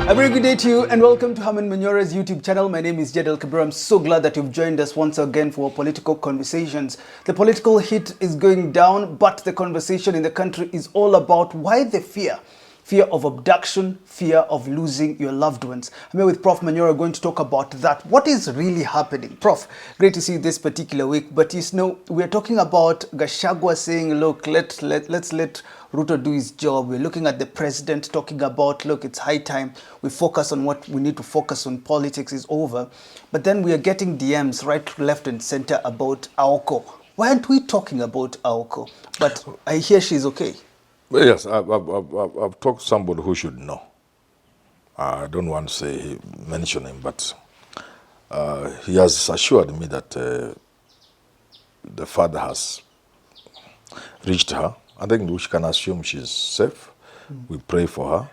A very good day to you and welcome to Herman Manyora's YouTube channel. My name is Jedel Kabir. I'm so glad that you've joined us once again for political conversations. The political heat is going down, but the conversation in the country is all about why the fear. Fear of abduction, fear of losing your loved ones. I'm here with Prof. Manyora going to talk about that. What is really happening? Prof, great to see you this particular week, but you know, we're talking about Gachagua saying, look, let's let Ruto do his job. We're looking at the president talking about, look, it's high time we focus on what we need to focus on. Politics is over. But then we are getting DMs right, left and center about Aoko. Why aren't we talking about Aoko? But I hear she's okay. Well, yes, I've talked to somebody who should know. I don't want to say mention him, but he has assured me that the father has reached her. I think we can assume she's safe. We pray for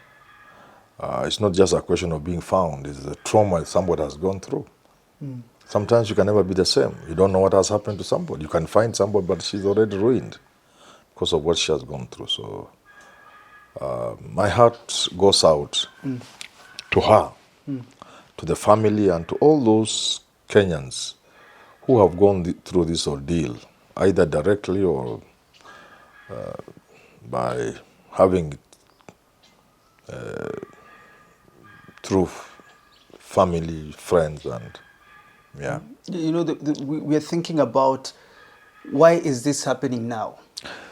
her. It's not just a question of being found. It's the trauma somebody has gone through. Sometimes you can never be the same. You don't know what has happened to somebody. You can find somebody, but she's already ruined because of what she has gone through. So my heart goes out to her, to the family, and to all those Kenyans who have gone through this ordeal, either directly or by having through family, friends, and yeah. You know, we are thinking about why is this happening now?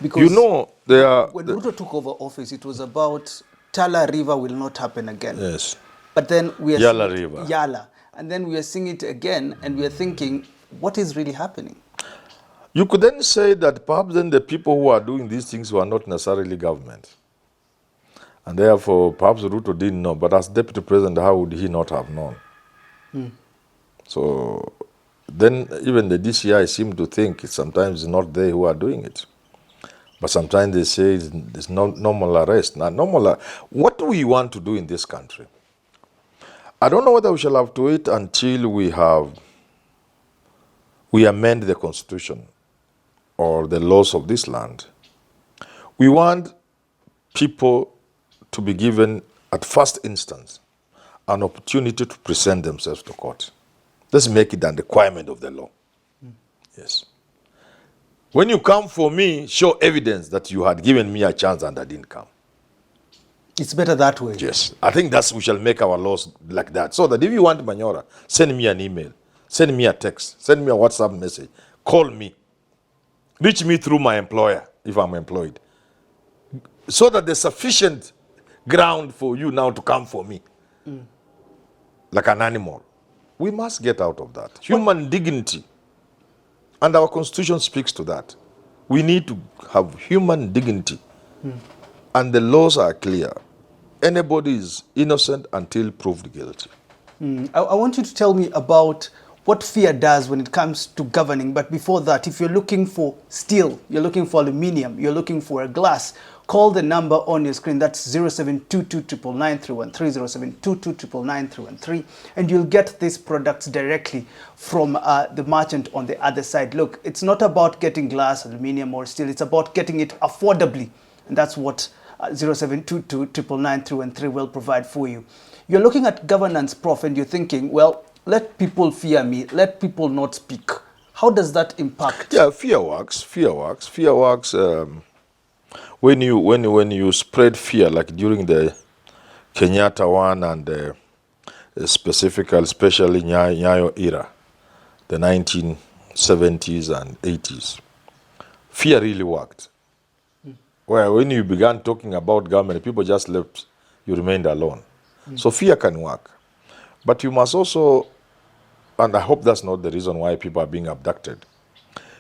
Because you know, when Ruto took over office, it was about Tala River will not happen again. Yes. But then we are Yala River. Yala. And then we are seeing it again, and we are thinking, what is really happening? You could then say that perhaps then the people who are doing these things were not necessarily government. And therefore, perhaps Ruto didn't know. But as deputy president, how would he not have known? So then even the DCI seem to think sometimes it's not they who are doing it. But sometimes they say it's normal arrest. Now, what do we want to do in this country? I don't know whether we shall have to wait until we amend the constitution or the laws of this land. We want people to be given, at first instance, an opportunity to present themselves to court. Let's make it a requirement of the law. Yes. When you come for me, show evidence that you had given me a chance and I didn't come. It's better that way. Yes. I think we shall make our laws like that. So that if you want Manyora, send me an email, send me a text, send me a WhatsApp message, call me, reach me through my employer if I'm employed. So that there's sufficient ground for you now to come for me. Like an animal. We must get out of that. Human dignity. And our constitution speaks to that. We need to have human dignity. And the laws are clear. Anybody is innocent until proved guilty. I want you to tell me about what fear does when it comes to governing. But before that, if you're looking for steel, you're looking for aluminium, you're looking for a glass, call the number on your screen. That's 0722999313, 0722999313, and you'll get these products directly from the merchant on the other side. Look, it's not about getting glass, aluminium, or steel. It's about getting it affordably, and that's what 0722999313 will provide for you. You're looking at governance, Prof, and you're thinking, well, let people fear me, let people not speak. How does that impact? Yeah, fear works. Fear works. Fear works. When you spread fear, like during the Kenyatta one and especially Nyayo era, the 1970s and 80s, fear really worked. Where when you began talking about government, people just left, you remained alone. So fear can work. But you must also, and I hope that's not the reason why people are being abducted,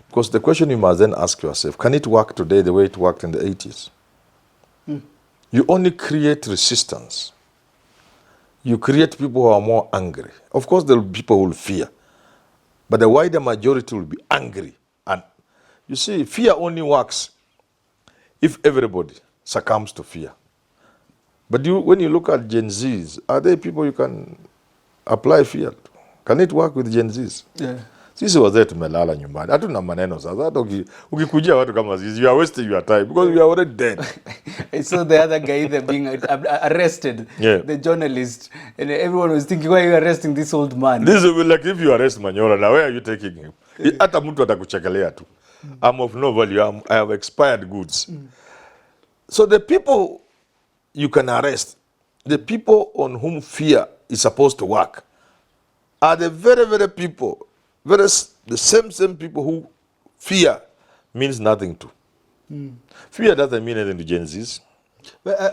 because the question you must then ask yourself, can it work today the way it worked in the 80s? You only create resistance. You create people who are more angry. Of course, there will be people who will fear, but the wider majority will be angry. And you see, fear only works if everybody succumbs to fear. But when you look at Gen Zs, are there people you can apply fear to? Can it work with Gen Zs? Yeah. Sisi wazee tumelala nyumbani. Hatuna maneno sasa. Hata ukikujia watu kama sisi, you are wasting your time because we are already dead. I saw the other guy there being arrested, the journalist, and everyone was thinking, why are you arresting this old man? This will be like if you arrest Manyora, now where are you taking him? Hata mtu atakuchekelea tu. I'm of no value. I have expired goods. So the people you can arrest, the people on whom fear is supposed to work, are the very, very people, the same people who fear means nothing to. Fear doesn't mean anything to Gen Zs.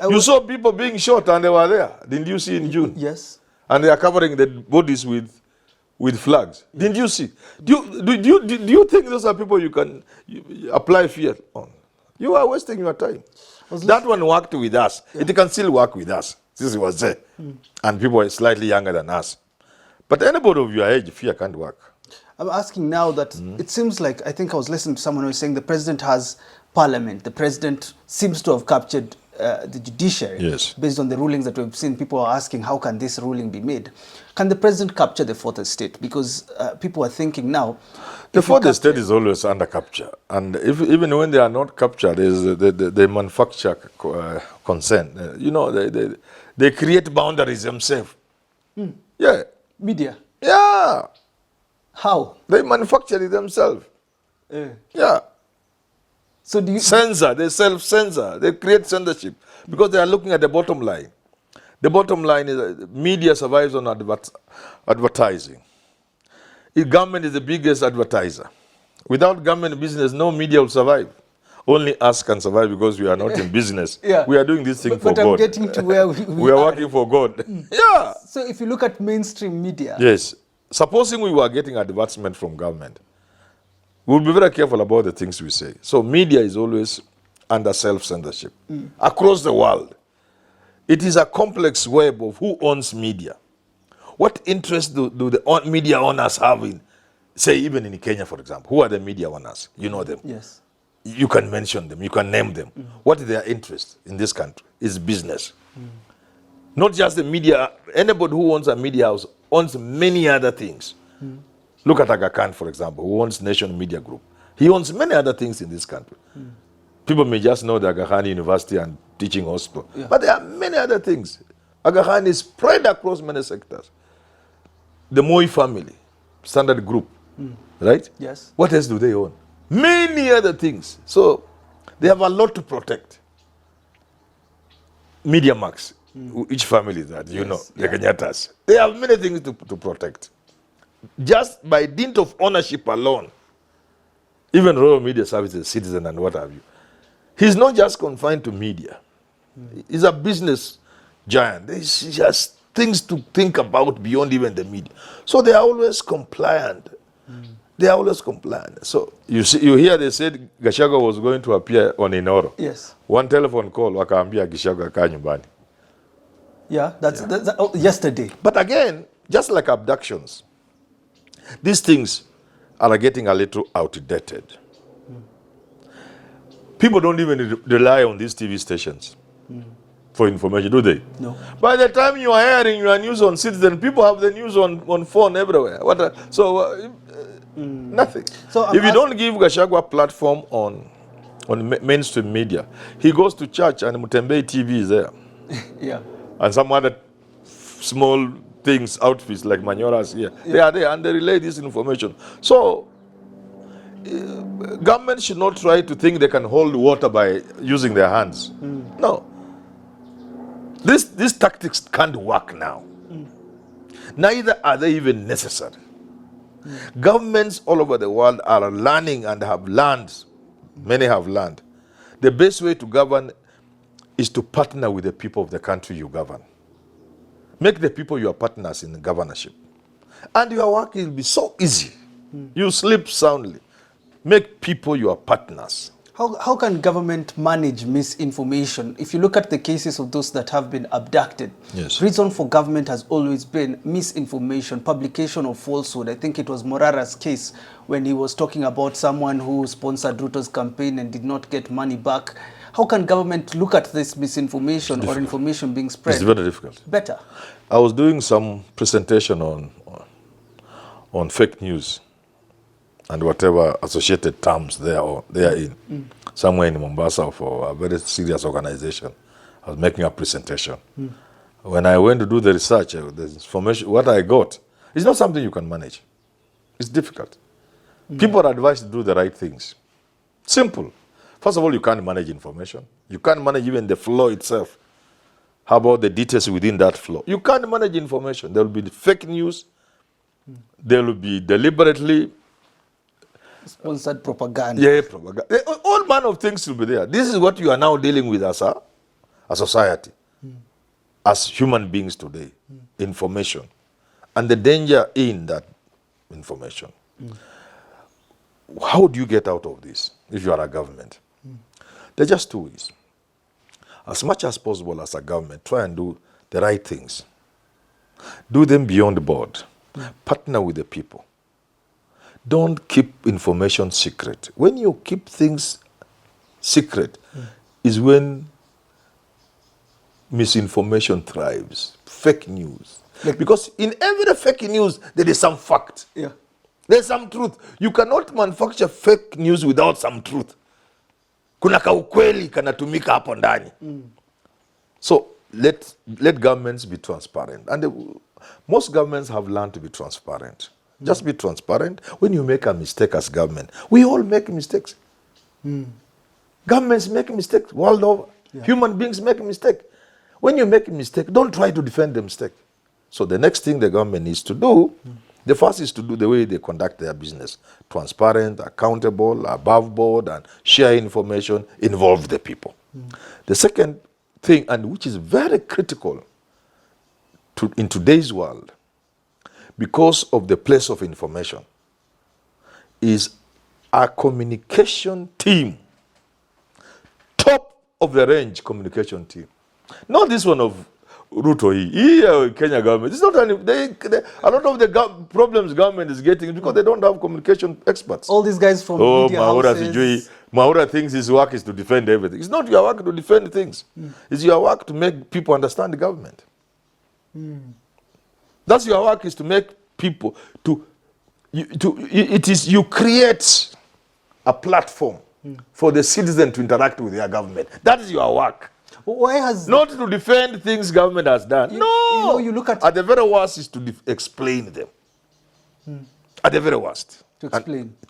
You saw people being shot and they were there. Didn't you see in June? Yes. And they are covering the bodies with flags. Didn't you see? Do you think those are people you can apply fear on? You are wasting your time. That one worked with us. Yeah. It can still work with us. This was there. And people are slightly younger than us. But anybody of your age, fear can't work. I'm asking now that it seems like, I think I was listening to someone who was saying the president has parliament. The president seems to have captured the judiciary. Yes. Based on the rulings that we've seen. People are asking, how can this ruling be made? Can the president capture the fourth estate? Because people are thinking now, the fourth estate is always under capture. And even when they are not captured, they manufacture consent. They create boundaries themselves. Yeah. Media? Yeah. How? They manufacture it themselves. Yeah. So do you... Censor, they self-censor. They create censorship because they are looking at the bottom line. The bottom line is media survives on advertising. Government is the biggest advertiser. Without government business, no media will survive. Only us can survive because we are not in business. Yeah. We are doing this thing for God. But I'm getting to where we are working for God. Yeah. So if you look at mainstream media. Yes. Supposing we were getting advertisement from government, we'll be very careful about the things we say. So media is always under self-censorship across the world. It is a complex web of who owns media. What interest do the media owners have in, say, even in Kenya, for example? Who are the media owners? You know them. Yes. You can mention them. You can name them. What is their interest in this country? Is business. Not just the media. Anybody who owns a media house owns many other things. Look at Aga Khan, for example, who owns Nation Media Group. He owns many other things in this country. People may just know the Aga Khan University and teaching hospital. Yeah. But there are many other things. Aga Khan is spread across many sectors. The Moi family, Standard Group, right? Yes. What else do they own? Many other things. So they have a lot to protect. Media Max, each family that, you know, the Kenyatas. They have many things to protect. Just by dint of ownership alone, even Royal Media Services, Citizen and what have you, he's not just confined to media. He's a business giant. There's just things to think about beyond even the media. So they are always compliant. They are always compliant. So you hear they said Gachagua was going to appear on Inoro. Yes. One telephone call, wakaambia Gachagua kaa nyumbani. Yeah, that's yesterday. But again, just like abductions, these things are getting a little outdated. People don't even rely on these TV stations for information, do they? No. By the time you are hearing your news on Citizen, people have the news on phone everywhere. Nothing. So if you don't give Gachagua a platform on mainstream media, he goes to church and Mutembei TV is there. Yeah. And some other small things, outfits like Manyora's here. Yeah. They are there and they relay this information. So government should not try to think they can hold water by using their hands. No. These tactics can't work now. Neither are they even necessary. Governments all over the world are learning and have learned, many have learned, the best way to govern is to partner with the people of the country you govern. Make the people your partners in the governorship. And your work will be so easy. You sleep soundly. Make people your partners. How can government manage misinformation? If you look at the cases of those that have been abducted, yes. Reason for government has always been misinformation, publication of falsehood. I think it was Morara's case when he was talking about someone who sponsored Ruto's campaign and did not get money back. How can government look at this misinformation or information being spread? It's very difficult. Better. I was doing some presentation on fake news and whatever associated terms they are in. Somewhere in Mombasa for a very serious organization. I was making a presentation. When I went to do the research, the information, what I got, it's not something you can manage. It's difficult. People are advised to do the right things. Simple. First of all, you can't manage information. You can't manage even the flow itself. How about the details within that flow? You can't manage information. There will be fake news. There will be deliberately sponsored propaganda. Yeah, propaganda. All manner of things will be there. This is what you are now dealing with as a society, as human beings today. Information. And the danger in that information. How do you get out of this if you are a government? There are just two ways. As much as possible as a government, try and do the right things. Do them beyond board. Partner with the people. Don't keep information secret. When you keep things secret is when misinformation thrives. Fake news. Because in every fake news, there is some fact. Yeah. There's some truth. You cannot manufacture fake news without some truth. Kuna kaukweli kanatumika hapo ndani. So let governments be transparent. And most governments have learned to be transparent. Just be transparent. When you make a mistake as government, we all make mistakes. Governments make mistakes world over. Yeah. Human beings make mistakes. When you make a mistake, don't try to defend the mistake. So the next thing the government needs to do, the first is to do the way they conduct their business. Transparent, accountable, above board, and share information, involve the people. The second thing, and which is very critical in today's world, because of the place of information, is a communication team. Top of the range communication team. Not this one of Ruto, Kenya government. It's not a lot of the problems government is getting because they don't have communication experts. All these guys from media houses. Manyora thinks his work is to defend everything. It's not your work to defend things. It's your work to make people understand the government. That's your work, is to make people you create a platform for the citizen to interact with their government. That is your work. Why has not to defend things government has done. No, you look at the very worst is to explain them. At the very worst, to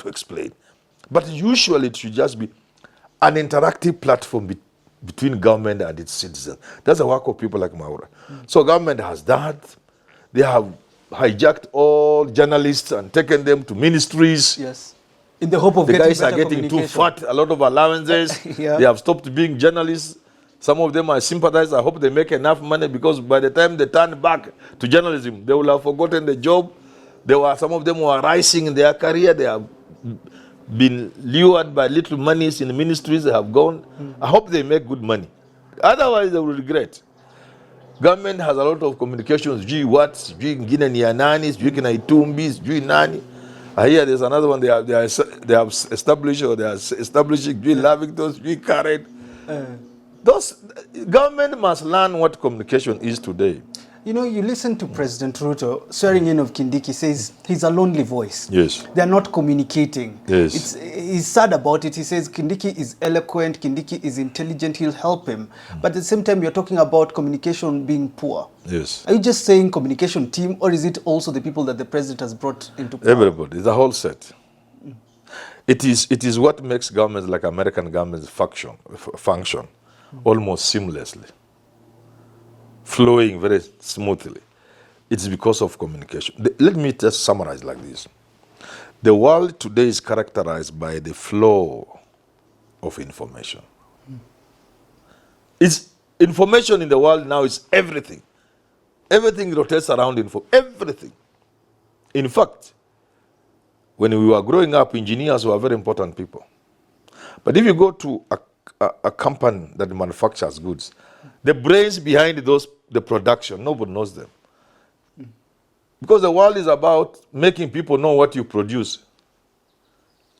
explain. But usually it should just be an interactive platform between government and its citizens. That's the work of people like Manyora. So government has that. They have hijacked all journalists and taken them to ministries. Yes. In the hope of the getting guys are getting too fat, a lot of allowances. Yeah. They have stopped being journalists. Some of them are sympathizers. I hope they make enough money, because by the time they turn back to journalism, they will have forgotten the job. Some of them who are rising in their career. They have been lured by little monies in the ministries. They have gone. I hope they make good money. Otherwise, they will regret. Government has a lot of communications. Sijui ngine ni ya nani, sijui kina Itumbi, sijui nani. I hear there's another one they have established, or they are establishing sijui Lavington, sijui Karen. Those government must learn what communication is today. You know, you listen to President Ruto swearing in of Kindiki, says he's a lonely voice. Yes. They're not communicating. Yes. He's sad about it. He says Kindiki is eloquent, Kindiki is intelligent, he'll help him. But at the same time, you're talking about communication being poor. Yes. Are you just saying communication team, or is it also the people that the president has brought into power? Everybody, the whole set. It is what makes governments like American governments function almost seamlessly, flowing very smoothly. It's because of communication. Let me just summarize like this. The world today is characterized by the flow of information. It's information in the world now is everything. Everything rotates around everything. In fact, when we were growing up, engineers were very important people. But if you go to a company that manufactures goods, the brains behind the production, nobody knows them. Because the world is about making people know what you produce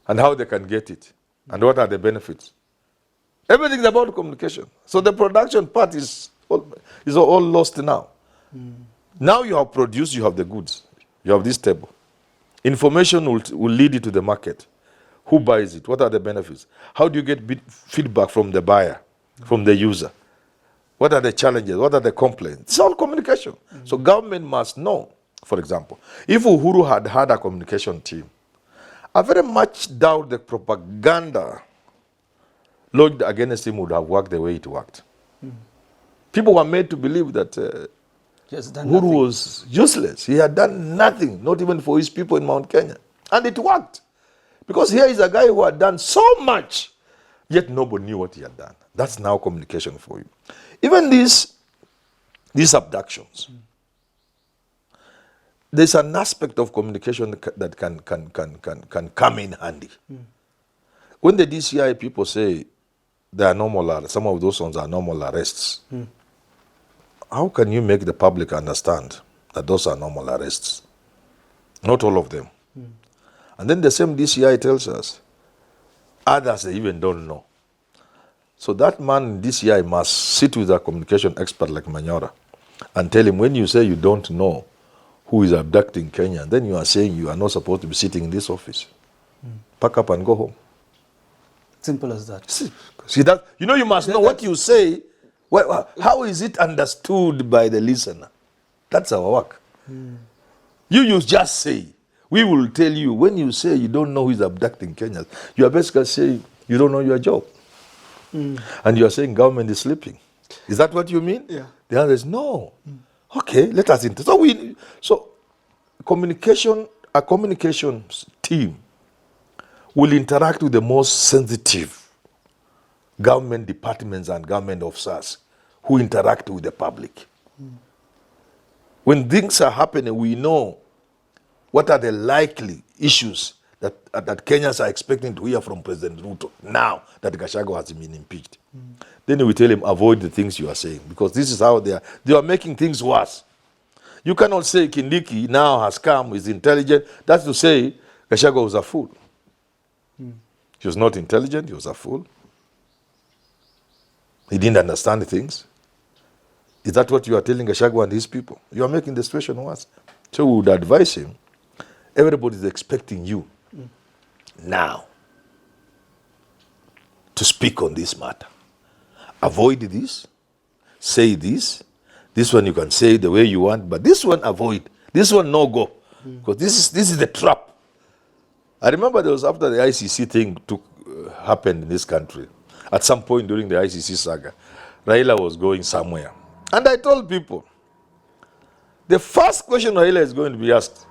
and how they can get it and what are the benefits. Everything is about communication. So the production part is all lost now. Now you have produced, you have the goods. You have this table. Information will lead you to the market. Who buys it? What are the benefits? How do you get feedback from the buyer, from the user? What are the challenges? What are the complaints? It's all communication. So government must know. For example, if Uhuru had a communication team, I very much doubt the propaganda lodged against him would have worked the way it worked. People were made to believe that Uhuru was useless. He had done nothing, not even for his people in Mount Kenya. And it worked. Because here is a guy who had done so much, yet nobody knew what he had done. That's now communication for you. Even these abductions, there's an aspect of communication that can come in handy. When the DCI people say they are normal, some of those ones are normal arrests, how can you make the public understand that those are normal arrests? Not all of them. And then the same DCI tells us, others they even don't know. So that man in DCI must sit with a communication expert like Manyora and tell him, when you say you don't know who is abducting Kenya, then you are saying you are not supposed to be sitting in this office. Pack up and go home. Simple as that. See that? You know, you must know what you say. How is it understood by the listener? That's our work. You just say. We will tell you, when you say you don't know who is abducting Kenyans, you are basically saying you don't know your job. And you are saying government is sleeping. Is that what you mean? Yeah. The answer is no. Okay, let us so a communications team will interact with the most sensitive government departments and government officers who interact with the public. When things are happening, we know what are the likely issues that Kenyans are expecting to hear from President Ruto now that Gachagua has been impeached. Then we tell him, avoid the things you are saying, because this is how they are making things worse. You cannot say Kindiki now has come, is intelligent. That's to say Gachagua was a fool. He was not intelligent, he was a fool. He didn't understand things. Is that what you are telling Gachagua and his people? You are making the situation worse. So we would advise him, everybody is expecting you now to speak on this matter. Avoid this, say this. This one you can say the way you want, but this one avoid. This one no go. Because this is the trap. I remember there was after the ICC thing happened in this country. At some point during the ICC saga, Raila was going somewhere. And I told people, the first question Raila is going to be asked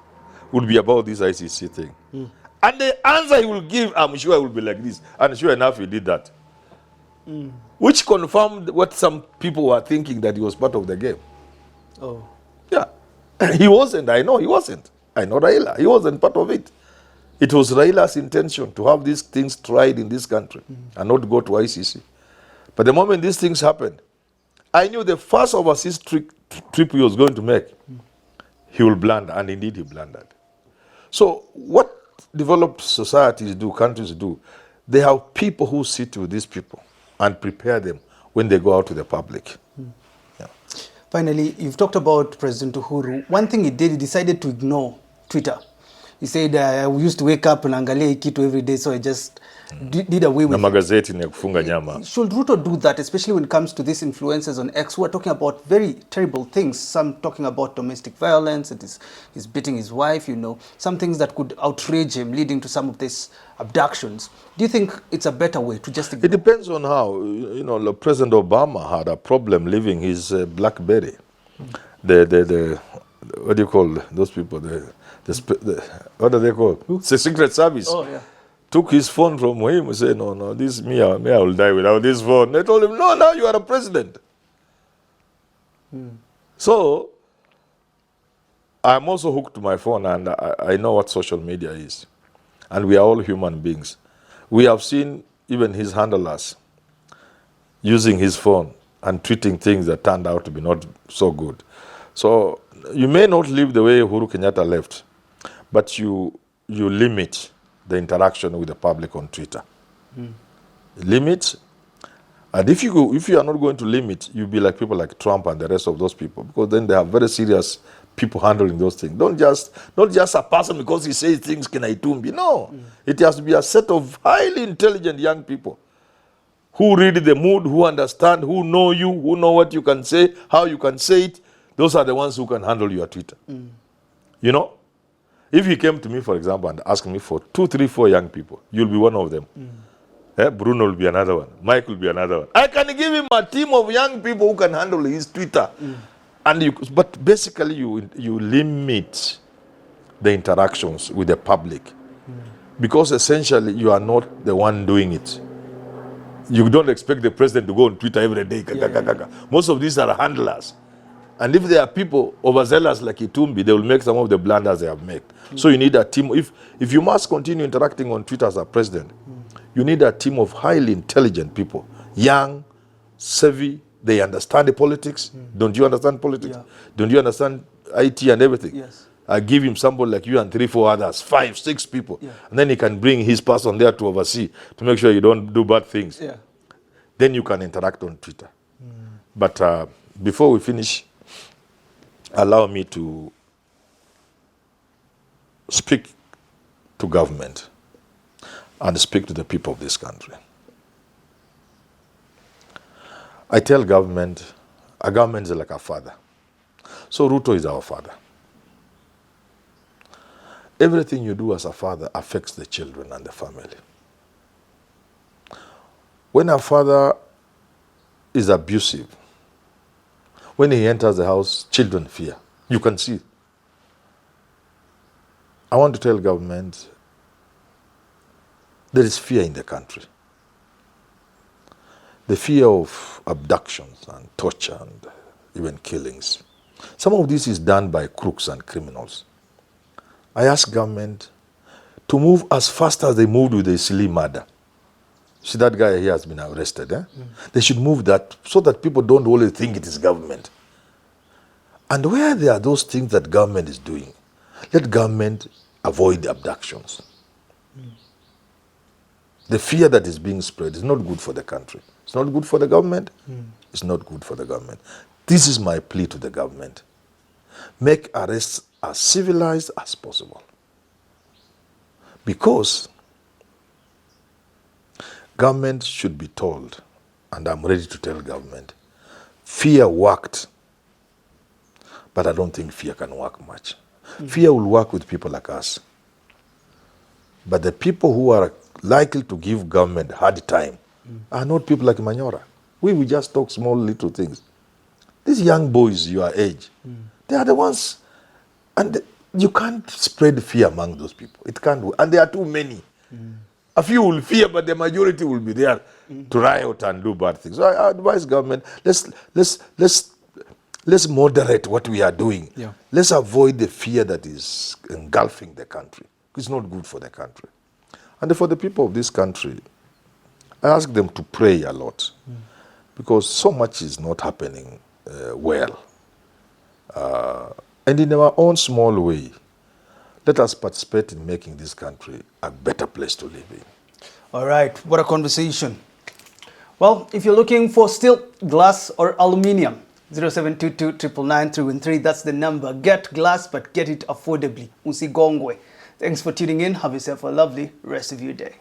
would be about this ICC thing. And the answer he will give, I'm sure, will be like this. And sure enough, he did that. Which confirmed what some people were thinking, that he was part of the game. Oh. Yeah. He wasn't. I know he wasn't. I know Raila. He wasn't part of it. It was Raila's intention to have these things tried in this country and not go to ICC. But the moment these things happened, I knew the first overseas trip he was going to make, he will blunder, and indeed he blundered. So what developed societies do, countries do, they have people who sit with these people and prepare them when they go out to the public. Yeah. Finally, you've talked about President Uhuru. One thing he did, he decided to ignore Twitter. He said, we used to wake up and angalia kitu every day, so I just did away with magazeti ni kufunga nyama. Should Ruto do that, especially when it comes to these influencers on X who are talking about very terrible things? Some talking about domestic violence, he's beating his wife, you know, some things that could outrage him, leading to some of these abductions. Do you think it's a better way to just ignore? It depends on how. You know, President Obama had a problem leaving his BlackBerry. The what do you call those people? What are they called? Who? The Secret Service. Oh, yeah. Took his phone from him and said, no, this me I will die without this phone. They told him, no, now you are a president. So, I'm also hooked to my phone, and I know what social media is. And we are all human beings. We have seen even his handlers using his phone and tweeting things that turned out to be not so good. So, you may not live the way Uhuru Kenyatta left, but you limit the interaction with the public on Twitter. Limit. And if you are not going to limit, you'll be like people like Trump and the rest of those people, because then they have very serious people handling those things. Not just a person because he says things can itumbi. No, it has to be a set of highly intelligent young people who read the mood, who understand, who know you, who know what you can say, how you can say it. Those are the ones who can handle your Twitter. You know, if you came to me, for example, and asked me for 2, 3, 4 young people, you'll be one of them. Bruno will be another one. Mike will be another one. I can give him a team of young people who can handle his Twitter. But basically, you limit the interactions with the public because essentially you are not the one doing it. You don't expect the president to go on Twitter every day. Most of these are handlers. And if there are people overzealous like Itumbi, they will make some of the blunders they have made. So you need a team. If you must continue interacting on Twitter as a president, you need a team of highly intelligent people, young, savvy. They understand the politics. Don't you understand politics? Yeah. Don't you understand IT and everything? Yes. I give him somebody like you and 3, 4 others, 5, 6 people. Yeah. And then he can bring his person there to oversee, to make sure you don't do bad things. Yeah. Then you can interact on Twitter. But before we finish, allow me to speak to government and speak to the people of this country. I tell government, a government is like a father. So Ruto is our father. Everything you do as a father affects the children and the family. When a father is abusive, when he enters the house, children fear. You can see. I want to tell government, there is fear in the country. The fear of abductions and torture and even killings. Some of this is done by crooks and criminals. I ask government to move as fast as they moved with the Isli murder. See, that guy here has been arrested. They should move that so that people don't always think it is government. And where there are those things that government is doing, let government avoid abductions. The fear that is being spread is not good for the country. It's not good for the government. It's not good for the government. This is my plea to the government. Make arrests as civilized as possible. Because government should be told, and I'm ready to tell government, fear worked, but I don't think fear can work much. Fear will work with people like us. But the people who are likely to give government hard time are not people like Manyora. We will just talk small little things. These young boys your age, they are the ones, and you can't spread fear among those people. It can't work. And there are too many. A few will fear, but the majority will be there to riot and do bad things. So I advise government, let's moderate what we are doing. Yeah. Let's avoid the fear that is engulfing the country. It's not good for the country. And for the people of this country, I ask them to pray a lot because so much is not happening well. And in our own small way, let us participate in making this country a better place to live in. All right, what a conversation. Well, if you're looking for steel, glass, or aluminium, 0722 999 that's the number. Get glass, but get it affordably. Usigongwe. Thanks for tuning in. Have yourself a lovely rest of your day.